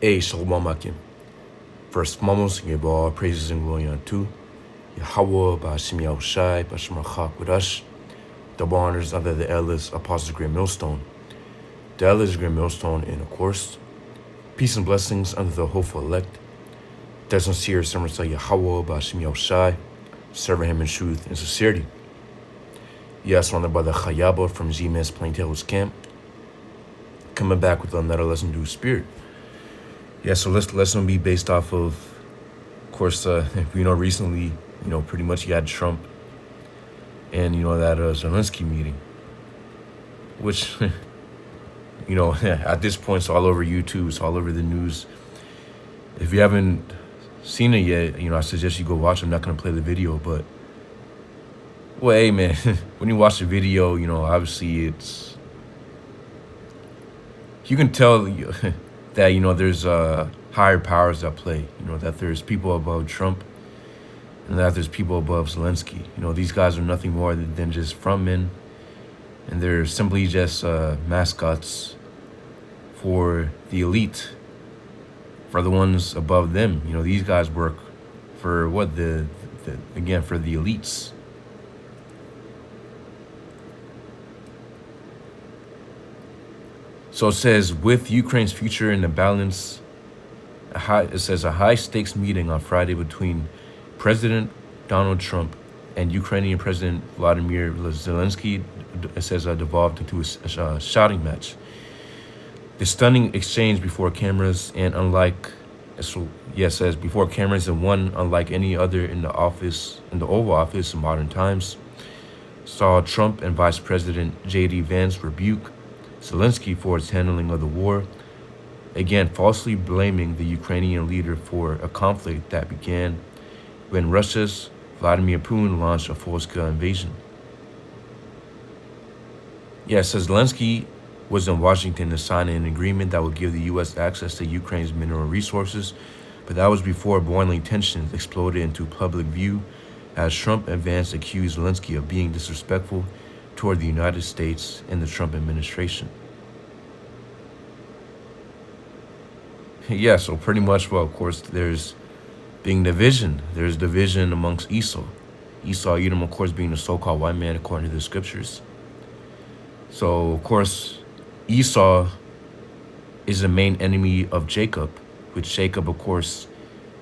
Shalom Akim. First and foremost, give all praises and glory unto Yahweh, Ba'ashim Yahushai, Ba'ashim Achak with us. Double honors under the elders, Apostles Great Millstone. The elders Great Millstone, and of course, peace and blessings under the hopeful elect. Their sincere servants to Yahweh, Ba'ashim Yahushai, serving him in truth and sincerity. Yes, on the brother Chayaba from Z-Man's Plaintables camp, coming back with another lesson due spirit. Yeah, so this lesson will be based off of course, recently, pretty much you had Trump and, that Zelensky meeting, which, at this point, it's all over YouTube, it's all over the news. If you haven't seen it yet, I suggest you go watch it. I'm not going to play the video, but, well, hey, man, when you watch the video, obviously it's, you can tell that, there's higher powers at play, that there's people above Trump and that there's people above Zelensky. These guys are nothing more than just frontmen, and they're simply just mascots for the elite, for the ones above them. These guys work for what? Again, for the elites. So it says, with Ukraine's future in the balance, it says a high-stakes meeting on Friday between President Donald Trump and Ukrainian President Vladimir Zelensky, it says, devolved into a shouting match. The stunning exchange before cameras and it says before cameras and one unlike any other in the Oval Office in modern times, saw Trump and Vice President J.D. Vance rebuke Zelensky for its handling of the war, again falsely blaming the Ukrainian leader for a conflict that began when Russia's Vladimir Putin launched a full-scale invasion. Yeah, it says Zelensky was in Washington to sign an agreement that would give the U.S. access to Ukraine's mineral resources, but that was before boiling tensions exploded into public view as Trump and Vance accused Zelensky of being disrespectful toward the United States and the Trump administration. Yeah, so pretty much, well, of course, there's being division. There's division amongst Esau. Edom, of course, being the so-called white man according to the scriptures. So, of course, Esau is the main enemy of Jacob, which Jacob, of course,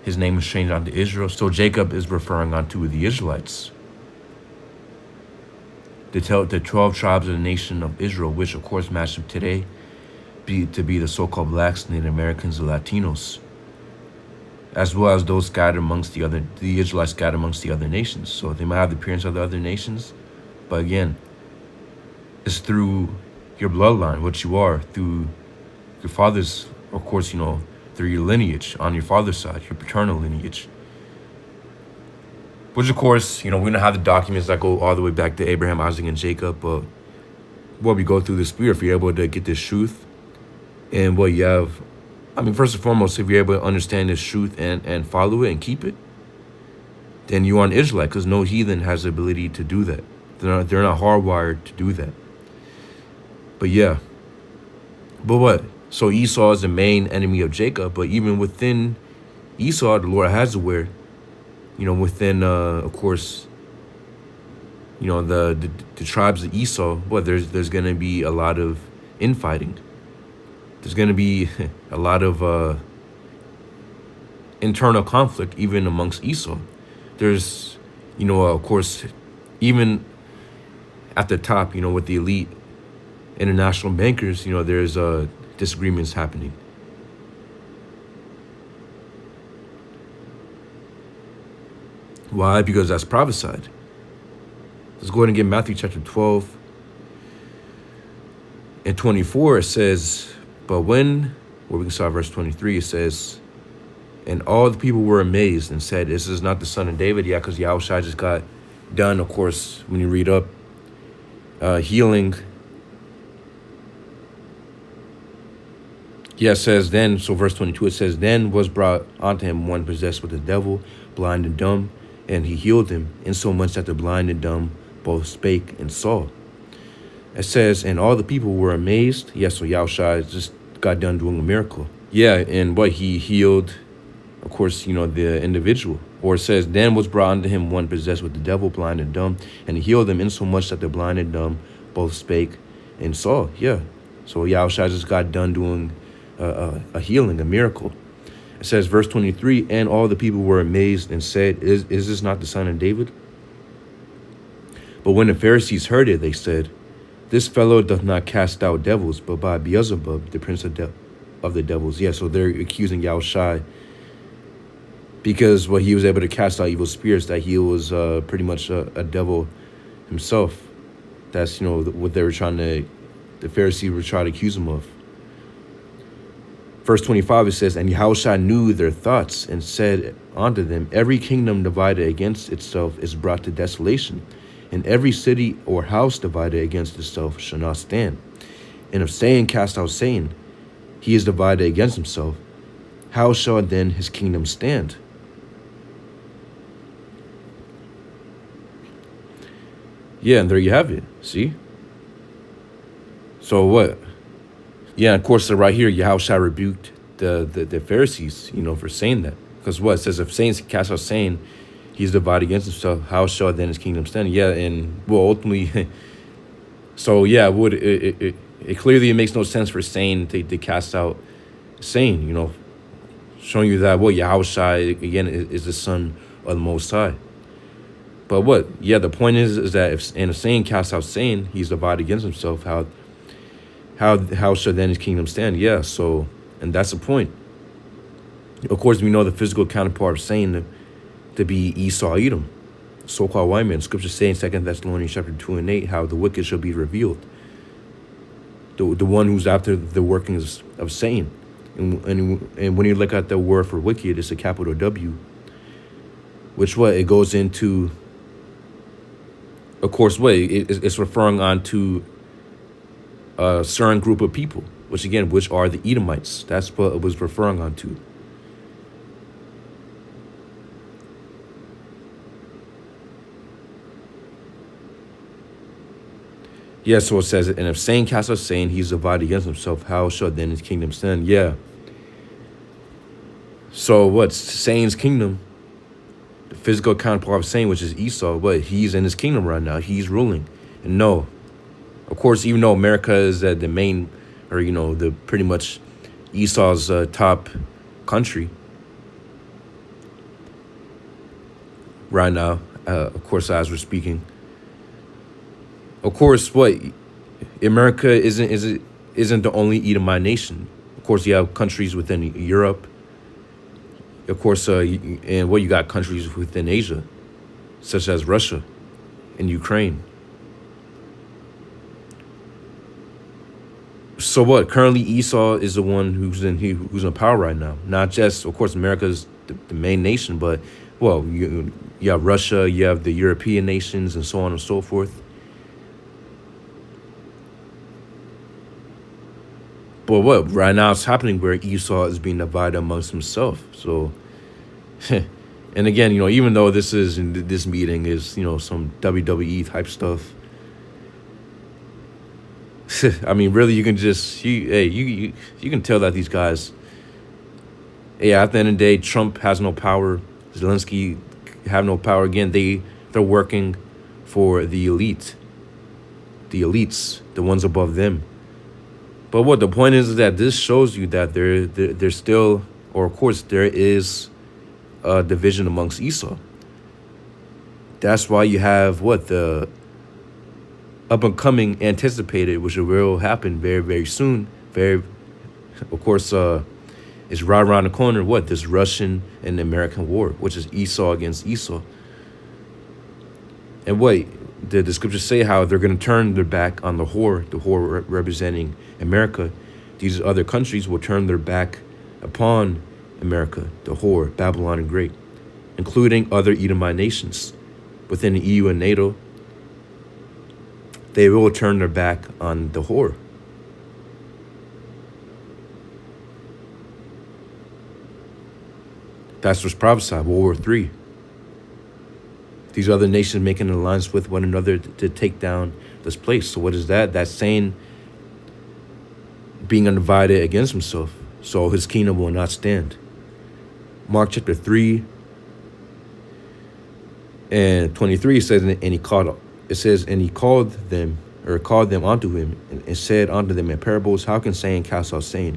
his name was changed onto Israel. So Jacob is referring onto the Israelites. The 12 tribes of the nation of Israel, which of course match up today to be the so-called blacks, Native Americans, and Latinos, as well as those scattered amongst the Israelites scattered amongst the other nations. So they might have the appearance of the other nations, but again, it's through your bloodline, what you are, through your father's, of course, through your lineage on your father's side, your paternal lineage. Which, of course, we don't have the documents that go all the way back to Abraham, Isaac, and Jacob, but we go through the spirit, if you're able to get this truth, and what you have, first and foremost, if you're able to understand this truth and follow it and keep it, then you are an Israelite, because no heathen has the ability to do that. They're not hardwired to do that. But yeah. But what? So Esau is the main enemy of Jacob, but even within Esau, the Lord has aware, within, of course, the tribes of Esau, there's going to be a lot of infighting. There's going to be a lot of internal conflict even amongst Esau. There's, of course, even at the top, with the elite international bankers, there's disagreements happening. Why? Because that's prophesied. Let's go ahead and get Matthew chapter 12 and 24. It says, but we can start verse 23, it says, and all the people were amazed and said, this is not the son of David. Yeah, because Yahushua just got done, of course, when you read up, healing. Yeah, it says then, so verse 22, it says, then was brought unto him one possessed with the devil, blind and dumb, and he healed him, insomuch that the blind and dumb both spake and saw. It says, and all the people were amazed. Yes, so Yahushua just got done doing a miracle. Yeah, and what he healed, of course, the individual. Or it says, then was brought unto him one possessed with the devil, blind and dumb, and he healed them insomuch that the blind and dumb both spake and saw. Yeah. So Yahushua just got done doing a healing, a miracle. It says, verse 23, and all the people were amazed and said, is this not the son of David? But when the Pharisees heard it, they said, this fellow doth not cast out devils, but by Beelzebub, the prince of the devils. Yeah, so they're accusing Yahushua because he was able to cast out evil spirits, that he was pretty much a devil himself. That's, what they were the Pharisees were trying to accuse him of. Verse 25, it says, and Yahushua knew their thoughts and said unto them, every kingdom divided against itself is brought to desolation, and every city or house divided against itself shall not stand. And if saying cast out saying, he is divided against himself, how shall then his kingdom stand? Yeah, and there you have it. See? So what? Yeah, of course, right here, Yahushua rebuked the Pharisees, for saying that. Because what? It says, if saying cast out saying, he's divided against himself, how shall then his kingdom stand? Yeah, and ultimately, so yeah, it clearly makes no sense for saying to cast out saying, showing you that, Yahushua, again, is the son of the Most High. But what? Yeah, the point is that if saying cast out saying, he's divided against himself, how shall then his kingdom stand? Yeah, so, and that's the point. Of course, we know the physical counterpart of saying to be Esau, Edom, so-called white man. Scripture saying 2 Thessalonians chapter 2 and 8, how the wicked shall be revealed. The one who's after the workings of Satan. And when you look at the word for wicked, it's a capital W, which it goes into, of course, it's referring on to a certain group of people, which are the Edomites. That's what it was referring on to. Yeah, so it says, and if saying cast out saying, he's divided against himself, how shall then his kingdom stand? Yeah. So what's saying's kingdom? The physical counterpart of saying, which is Esau, he's in his kingdom right now. He's ruling. And no, of course, even though America is the main, or, the pretty much Esau's top country right now, of course, as we're speaking. Of course, America isn't the only Edomite nation. Of course, you have countries within Europe. Of course, and you got countries within Asia, such as Russia and Ukraine. So currently Esau is the one who's in power right now. Not just, of course, America is the main nation, but you have Russia, you have the European nations, and so on and so forth. But right now it's happening where Esau is being divided amongst himself. So, and again, even though this meeting is, some WWE type stuff, I mean, really, you can just, you can tell that these guys, at the end of the day, Trump has no power, Zelensky have no power. Again, they're working for the elites, the ones above them. But the point is that this shows you that there's still, or of course, there is a division amongst Esau. That's why you have the up and coming anticipated, which will happen very, very soon. Of course, is right around the corner. This Russian and American war, which is Esau against Esau. And the scriptures say how they're going to turn their back on the whore representing America. These other countries will turn their back upon America, the whore, Babylon and Great, including other Edomite nations within the EU and NATO. They will turn their back on the whore. That's what's prophesied, World War III. These other nations making an alliance with one another to take down this place. So what is that? That's saying being undivided against himself. so his kingdom will not stand. Mark chapter 3 and 23 says, and he called them unto him, and said unto them in parables, how can saying cast out saying?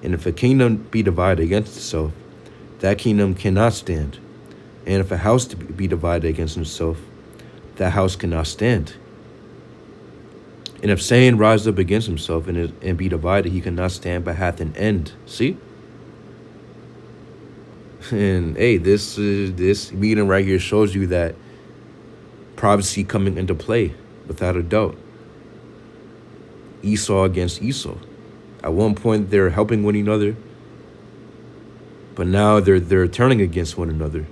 And if a kingdom be divided against itself, that kingdom cannot stand. And if a house be divided against himself, that house cannot stand. And if saying rise up against himself and be divided, he cannot stand, but hath an end. See? And hey, this meeting right here shows you that prophecy coming into play, without a doubt. Esau against Esau. At one point, they're helping one another, but now they're turning against one another.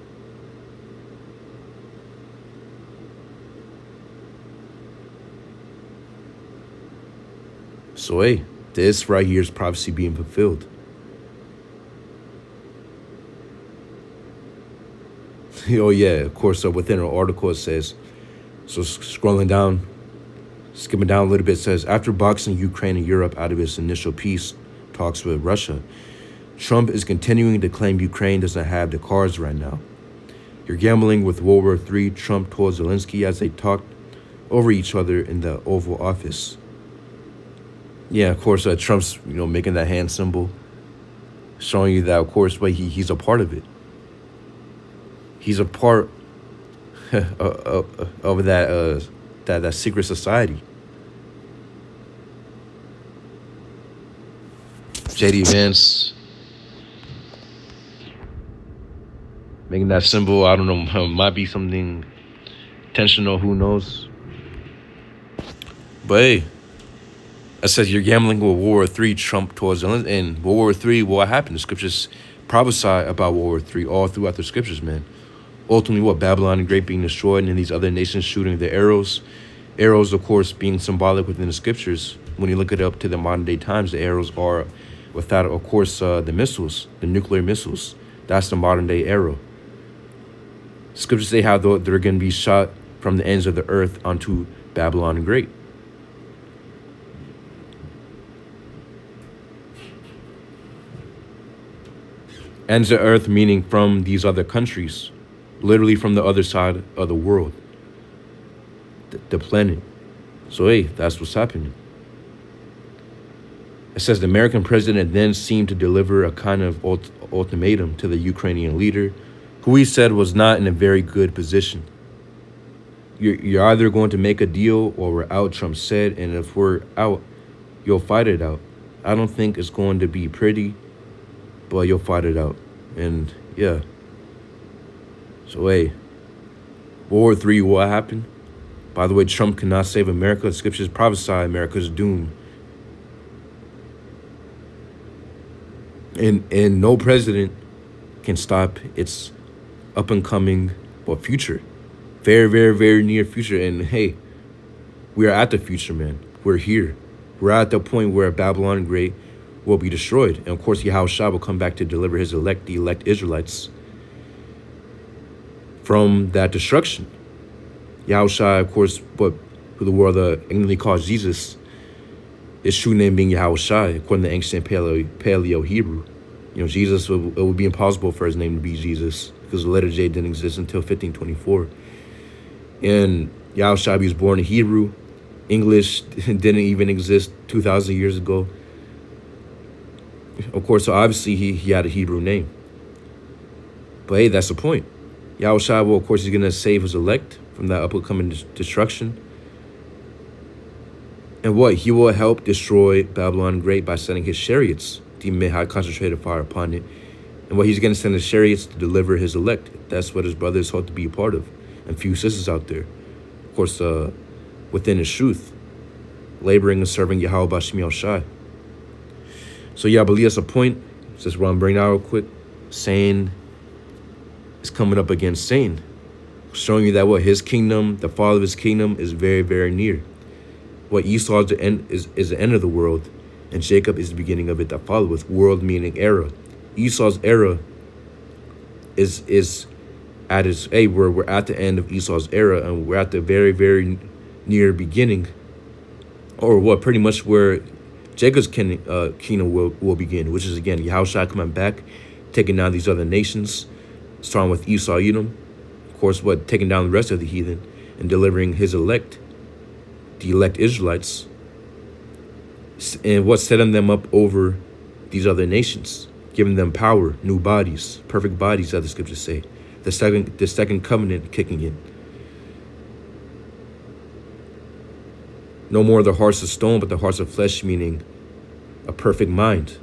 So hey, this right here is prophecy being fulfilled. Oh yeah, of course, within our article it says, so scrolling down, skipping down a little bit, it says, after boxing Ukraine and Europe out of its initial peace talks with Russia, Trump is continuing to claim Ukraine doesn't have the cards right now. You're gambling with World War III, Trump told Zelensky as they talked over each other in the Oval Office. Yeah, of course, Trump's, making that hand symbol, showing you that, of course, but he's a part of it. He's a part of that secret society. J.D. Vance making that symbol, I don't know, might be something intentional, who knows. But hey, it says you're gambling with World War III, Trump towards Zelensky. And World War III, what happened? The scriptures prophesy about World War III all throughout the scriptures, man. Ultimately, what? Babylon the Great being destroyed and these other nations shooting their arrows. Arrows, of course, being symbolic within the scriptures. When you look it up to the modern day times, the arrows are without, of course, the missiles, the nuclear missiles. That's the modern day arrow. Scriptures say how they're going to be shot from the ends of the earth onto Babylon the Great. Ends of earth meaning from these other countries, literally from the other side of the world, the planet. So hey, that's what's happening. It says the American president then seemed to deliver a kind of ultimatum to the Ukrainian leader, who he said was not in a very good position. You're either going to make a deal or we're out, Trump said, and if we're out, you'll fight it out. I don't think it's going to be pretty, but you'll fight it out. And yeah. So hey, World War III, what happened? By the way, Trump cannot save America. The scriptures prophesy America's doom. And no president can stop its up and coming future. Very, very, very near future. And hey, we are at the future, man. We're here. We're at the point where Babylon the Great will be destroyed. And of course, Yahushua will come back to deliver his elect, the elect Israelites, from that destruction. Yahushua, of course, who the world ignorantly calls Jesus, his true name being Yahushua, according to ancient Paleo Hebrew. Jesus, it would be impossible for his name to be Jesus, because the letter J didn't exist until 1524. And Yahushua was born in Hebrew. English didn't even exist 2,000 years ago. Of course, so obviously he had a Hebrew name. But hey, that's the point. Yahushua will, of course, he's going to save his elect from that upcoming destruction. And what? He will help destroy Babylon Great by sending his chariots. Demon had concentrated fire upon it. And what he's going to send his chariots to deliver his elect. That's what his brothers hope to be a part of. And few sisters out there. Of course, within his truth. Laboring and serving Yahweh Bashmi Al-Shai. So yeah, I believe that's a point. Just what I'm bringing out real quick. Saying is coming up against saying. Showing you that what his kingdom, the fall of his kingdom is very, very near. What Esau is the end of the world. And Jacob is the beginning of it that followeth. World meaning era. Esau's era is at its, hey, we're at the end of Esau's era, and we're at the very, very near beginning, or what pretty much where Jacob's kingdom will begin, which is, again, Yahushua coming back, taking down these other nations, starting with Esau, Edom, of course, taking down the rest of the heathen, and delivering his elect, the elect Israelites, and setting them up over these other nations, giving them power, new bodies, perfect bodies, as the scriptures say. The second covenant kicking in. No more the hearts of stone, but the hearts of flesh, meaning a perfect mind.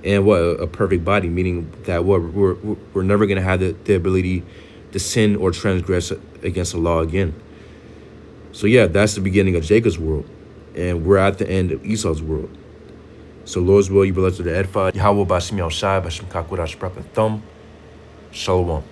And a perfect body, meaning that we're never going to have the ability to sin or transgress against the law again. So yeah, that's the beginning of Jacob's world. And we're at the end of Esau's world. So Lord's will, you blessed to the edify. Yahweh Bashim Yahushai, Bashim Kakwadash Prophet Thumb. Shalom.